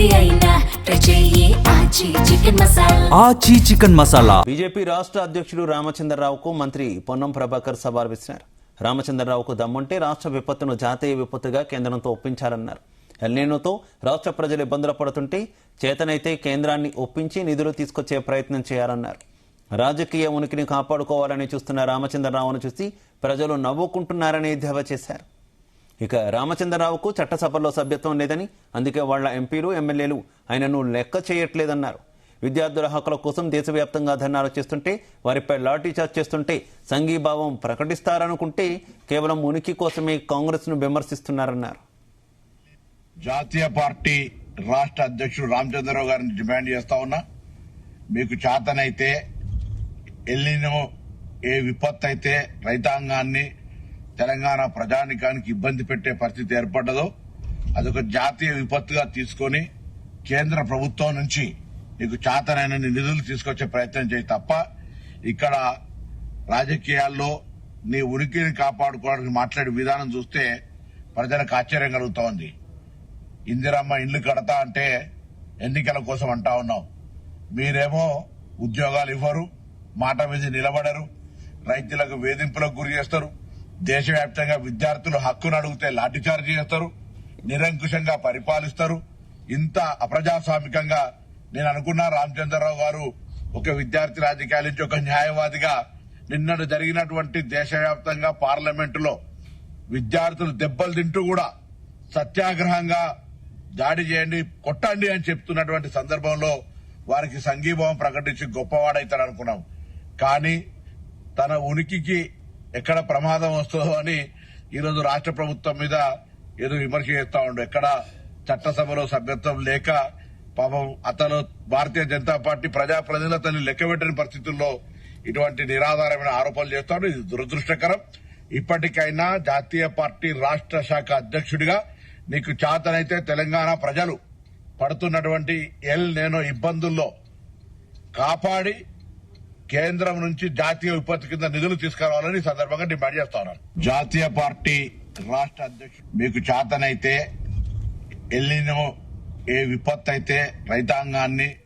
ఏది అయినా ట్రై చెయ్యి ఆచి చికెన్ మసాలా. ఆచి చికెన్ మసాలా. బీజేపీ రాష్ట్ర అధ్యక్షుడు రామచంద్రరావుకు మంత్రి పొన్నం ప్రభాకర్ సవాల్ విసిరారు. రామచంద్రరావుకు దమ్ముంటే రాష్ట్ర విపత్తును జాతీయ విపత్తుగా కేంద్రంతో ఒప్పించాలన్నారు. ఎల్నినోతో రాష్ట్ర ప్రజలు ఇబ్బందులు పడుతుంటే చేతనైతే కేంద్రాన్ని ఒప్పించి నిధులు తీసుకొచ్చే ప్రయత్నం చేయాలన్నారు. రాజకీయ ఉనికిని కాపాడుకోవాలని చూస్తున్న రామచంద్రరావును చూసి ప్రజలు నవ్వుకుంటున్నారని ఎద్దేవా చేశారు. ఇక రామచంద్రరావుకు చట్టసభలో సభ్యత్వం లేదని, అందుకే వాళ్ల ఎంపీలు ఎమ్మెల్యేలు ఆయనను లెక్క చేయట్లేదన్నారు. విద్యార్థుల హక్కుల కోసం దేశవ్యాప్తంగా ధర్నాలు చేస్తుంటే, వారిపై లాఠీచార్జ్ చేస్తుంటే సంఘీభావం ప్రకటిస్తారనుకుంటే కేవలం ఉనికి కోసమే కాంగ్రెస్ ను విమర్శిస్తున్నారన్నారు. జాతీయ పార్టీ రాష్ట్ర అధ్యక్షుడు రామచంద్రరావు గారిని డిమాండ్ చేస్తా ఉన్నా, మీకు చేతనైతే ఎల్లినో ఏ విపత్తు అయితే రైతాంగాన్ని తెలంగాణ ప్రజానికానికి ఇబ్బంది పెట్టే పరిస్థితి ఏర్పడ్డదో అదొక జాతీయ విపత్తుగా తీసుకొని కేంద్ర ప్రభుత్వం నుంచి నీకు చేతనైన నిధులు తీసుకొచ్చే ప్రయత్నం చేయి తప్ప ఇక్కడ రాజకీయాల్లో నీ ఉనికిని కాపాడుకోవడానికి మాట్లాడే విధానం చూస్తే ప్రజలకు ఆశ్చర్యం కలుగుతా ఉంది. ఇందిరమ్మ ఇండ్లు కడతా అంటే ఎన్నికల కోసం అంటా ఉన్నాం. మీరేమో ఉద్యోగాలు ఇవ్వరు, మాట మీద నిలబడరు, రైతులకు వేధింపులకు గురి చేస్తారు, దేశవ్యాప్తంగా విద్యార్థులు హక్కును అడిగితే లాఠీచార్జ్ చేస్తారు, నిరంకుశంగా పరిపాలిస్తారు. ఇంత అప్రజాస్వామికంగా నేను అనుకున్నా రామచంద్రరావు గారు ఒక విద్యార్థి రాజకీయాల నుంచి ఒక న్యాయవాదిగా నిన్నటి జరిగినటువంటి దేశవ్యాప్తంగా పార్లమెంటులో విద్యార్థులు దెబ్బలు తింటూ కూడా సత్యాగ్రహంగా దాడి చేయండి, కొట్టండి అని చెప్తున్నటువంటి సందర్భంలో వారికి సంఘీభావం ప్రకటించి గొప్పవాడైతాడు అనుకున్నాం. కానీ తన ఉనికికి ఎక్కడ ప్రమాదం వస్తుందో అని ఈరోజు రాష్ట్ర ప్రభుత్వం మీద ఏదో విమర్శ చేస్తా ఉండు. ఎక్కడ చట్టసభలో సభ్యత్వం లేక పాపం అతను భారతీయ జనతా పార్టీ ప్రజాప్రతినిధులను లెక్కబెట్టని పరిస్థితుల్లో ఇటువంటి నిరాధారమైన ఆరోపణలు చేస్తాడు. ఇది దురదృష్టకరం. ఇప్పటికైనా జాతీయ పార్టీ రాష్ట్ర శాఖ అధ్యక్షుడిగా నీకు చేతనైతే తెలంగాణ ప్రజలు పడుతున్నటువంటి నేను ఇబ్బందుల్లో కాపాడి కేంద్రం నుంచి జాతీయ విపత్తు కింద నిధులు తీసుకురావాలని ఈ సందర్భంగా డిమాండ్ చేస్తా ఉన్నాను. జాతీయ పార్టీ రాష్ట్ర అధ్యక్షుడు మీకు చేతనైతే ఎల్లినో ఏ విపత్తు అయితే రైతాంగాన్ని